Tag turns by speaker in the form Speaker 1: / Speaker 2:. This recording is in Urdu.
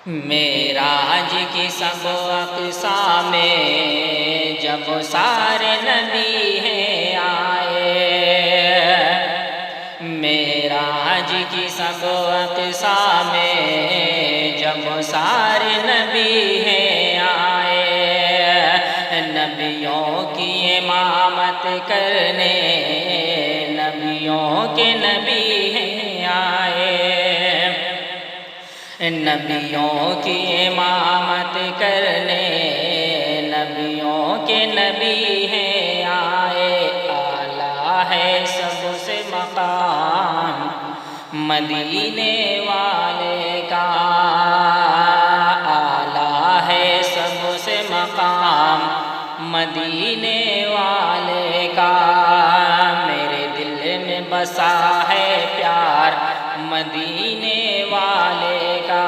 Speaker 1: معراج کی سب اقصا میں جب سارے نبی ہیں آئے، معراج کی سب اقصا میں جب سارے نبی ہیں آئے، نبیوں کی امامت کرنے نبیوں کے نبی ہیں آئے، نبیوں کی امامت کرنے نبیوں کے نبی ہیں آئے۔ اعلیٰ ہے سب سے مقام مدینے والے کا، اعلیٰ ہے سب سے مقام مدینے والے کا، میرے دل میں بسا ہے پیار مدینے والے کا،